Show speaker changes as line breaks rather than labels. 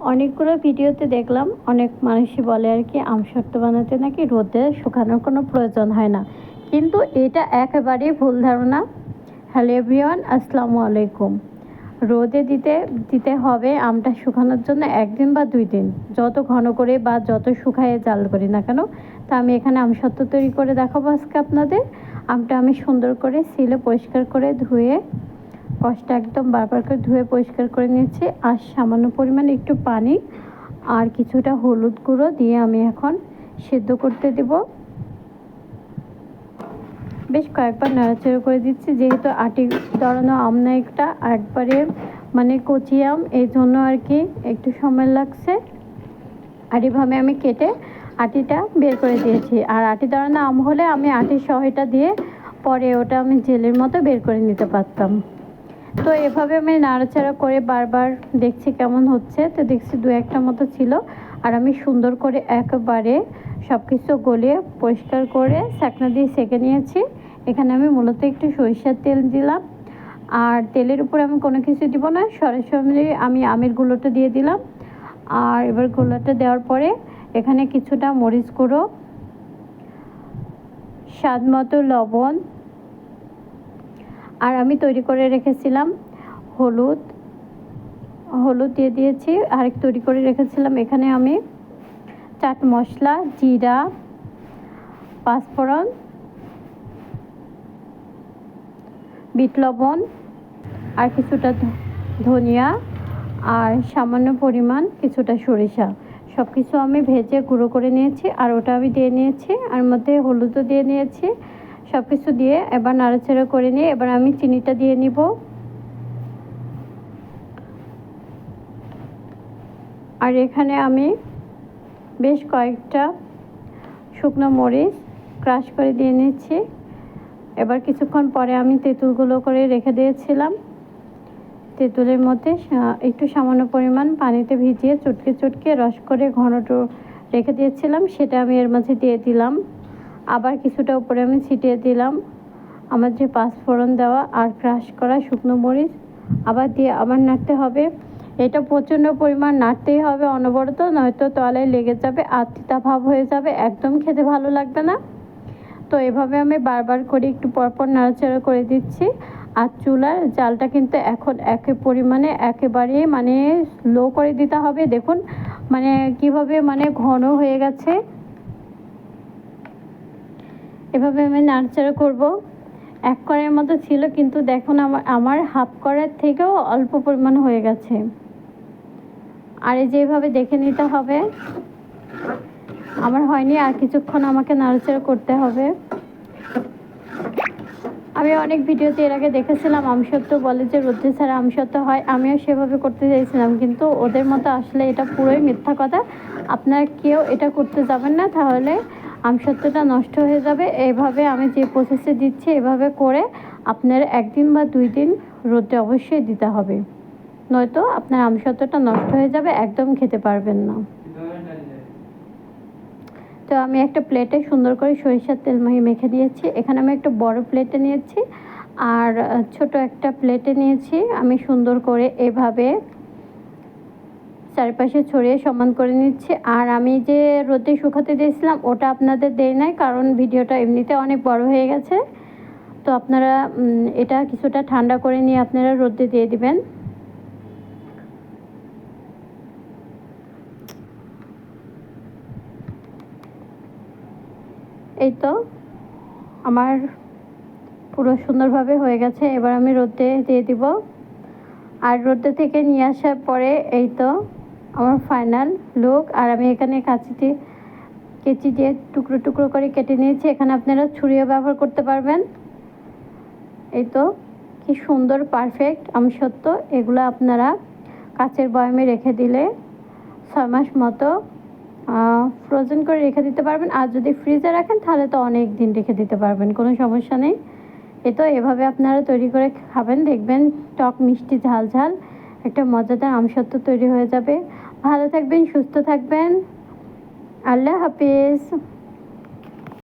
অনেকগুলো ভিডিওতে দেখলাম অনেক মানুষই বলে আর কি আমসত্ত্ব বানাতে নাকি রোদে শুকানোর কোনো প্রয়োজন হয় না, কিন্তু এটা একেবারেই ভুল ধারণা। হ্যালো এভরিওয়ান, আসসালামু আলাইকুম। রোদে দিতে দিতে হবে আমটা শুকানোর জন্য 1 দিন বা 2 দিন, যত ঘন করে বা যত শুকায়ে জাল করি না কেন। তা আমি এখানে আমসত্ত্ব তৈরি করে দেখাবো আজকে আপনাদের। আমটা আমি সুন্দর করে সিলে পরিষ্কার করে ধুয়ে কষটা একদম বারবার করে ধুয়ে পরিষ্কার করে নিয়েছি, আর সামান্য পরিমাণে একটু পানি আর কিছুটা হলুদ গুঁড়ো দিয়ে আমি এখন সেদ্ধ করতে দেব। বেশ কয়েকবার নাড়াচাড়া করে দিচ্ছি, যেহেতু আটি দড়ানো আম না একটা একবারে মানে কচি আম, এই জন্য আর কি একটু সময় লাগছে। আর এভাবে আমি কেটে আটিটা বের করে দিয়েছি, আর আটি দড়ানো আম হলে আমি আটির সহায়তা দিয়ে পরে ওটা আমি জেলের মতো বের করে নিতে পারতাম। তো এভাবে আমি নাড়াচাড়া করে বারবার দেখছি কেমন হচ্ছে, তো দেখছি 2-1টা মতো ছিল। আর আমি সুন্দর করে একেবারে সব কিছু গলিয়ে পরিষ্কার করে ছাঁকনা দিয়ে সেঁকে নিয়েছি। এখানে আমি মূলত একটু সরিষার তেল দিলাম, আর তেলের উপরে আমি কোনো কিছু দিব না, সরাসরি আমি আমের গুঁড়োটা দিয়ে দিলাম। আর এবার গুঁড়োটা দেওয়ার পরে এখানে কিছুটা মরিচ গুঁড়ো, স্বাদ মতো লবণ, আর আমি তৈরি করে রেখেছিলাম হলুদ দিয়ে দিয়েছি। আর তৈরি করে রেখেছিলাম এখানে আমি চাট মশলা, জিরা, পাঁচফোড়ন, বিট লবণ, আর কিছুটা ধনিয়া, আর সামান্য পরিমাণ কিছুটা সরিষা, সব কিছু আমি ভেজে গুঁড়ো করে নিয়েছি। আর ওটা আমি দিয়ে নিয়েছি, আর মধ্যে হলুদও দিয়ে নিয়েছি। সব কিছু দিয়ে এবার নাড়াচাড়া করে নিয়ে এবার আমি চিনিটা দিয়ে নিব। আর এখানে আমি বেশ কয়েকটা শুকনো মরিচ ক্রাশ করে দিয়ে নিচ্ছি। এবার কিছুক্ষণ পরে আমি তেঁতুলগুলো করে রেখে দিয়েছিলাম, তেঁতুলের মধ্যে একটু সামান্য পরিমাণ পানিতে ভিজিয়ে চটকে চটকে রস করে ঘনটো রেখে দিয়েছিলাম, সেটা আমি এর মাঝে দিয়ে দিলাম। আবার কিছুটা উপরে আমি ছিটিয়ে দিলাম আমার যে পাঁচফোড়ন দেওয়া আর ক্রাশ করা শুকনো মরিচ, আবার দিয়ে আবার নাড়তে হবে। এটা প্রচণ্ড পরিমাণ নাড়তেই হবে অনবরত, নয়তো তলায় লেগে যাবে, আত্মীতা ভাব হয়ে যাবে, একদম খেতে ভালো লাগবে না। তো এভাবে আমি বারবার করে একটু পরপর নাড়াচাড়া করে দিচ্ছি। আর চুলার জালটা কিন্তু এখন পরিমাণে একেবারে মানে লো করে দিতে হবে। দেখুন মানে কিভাবে মানে ঘন হয়ে গেছে। এভাবে আমি নাড়াচাড়া করব। 1 কড়াইয়ের মতো ছিল, কিন্তু দেখুন আমার হাফ কড়াইয়ের থেকেও অল্প পরিমাণ হয়ে গেছে। আর এই যেভাবে দেখে নিতে হবে, আমার হয়নি, আর কিছুক্ষণ আমাকে নাড়াচাড়া করতে হবে। আমি অনেক ভিডিওতে এর আগে দেখেছিলাম আমসত্ত্ব বলে যে রোদ্রে ছাড়া আমসত্ত্ব হয়, আমিও সেভাবে করতে চাইছিলাম, কিন্তু ওদের মতো আসলে এটা পুরোই মিথ্যা কথা। আপনারা কেউ এটা করতে যাবেন না, তাহলে আমসত্ত্বটা নষ্ট হয়ে যাবে। এইভাবে আমি যে প্রসেসে দিচ্ছি এভাবে করে আপনার 1 দিন বা 2 দিন রোদে অবশ্যই দিতে হবে, নয়তো আপনার আমসত্ত্বটা নষ্ট হয়ে যাবে, একদম খেতে পারবেন না। তো আমি একটা প্লেটে সুন্দর করে সরিষার তেল মেখে দিয়েছি। এখানে আমি একটা বড় প্লেটে নিয়েছি, আর ছোট একটা প্লেটে নিয়েছি। আমি সুন্দর করে এভাবে চারপাশে ছড়িয়ে সমান করে নিচ্ছি। আর আমি যে রোদে শুকাতে দিয়েছিলাম ওটা আপনাদের দেই নাই, কারণ ভিডিওটা এমনিতে অনেক বড় হয়ে গেছে। তো আপনারা এটা কিছুটা ঠান্ডা করে নিয়ে আপনারা রোদে দিয়ে দিবেন। এই তো আমার পুরো সুন্দরভাবে হয়ে গেছে। এবার আমি রোদে দিয়ে দিব। আর রোদে থেকে নিয়ে আসার পরে এই তো আমার ফাইনাল লুক। আর আমি এখানে কেচি দিয়ে টুকরো টুকরো করে কেটে নিয়েছি। এখানে আপনারা ছুরিও ব্যবহার করতে পারবেন। এই তো কি সুন্দর পারফেক্ট আমসত্ত্ব। এগুলো আপনারা কাচের বয়ামে রেখে দিলে 6 মাস মতো ফ্রোজেন করে রেখে দিতে পারবেন। আর যদি ফ্রিজে রাখেন তাহলে তো অনেক দিন রেখে দিতে পারবেন, কোনো সমস্যা নেই। এ তো এভাবে আপনারা তৈরি করে খাবেন, দেখবেন টক মিষ্টি ঝাল ঝাল একটা মজাদার আমসত্ত্ব তৈরি হয়ে যাবে। ভালো থাকবেন, সুস্থ থাকবেন, আল্লাহ হাফিজ।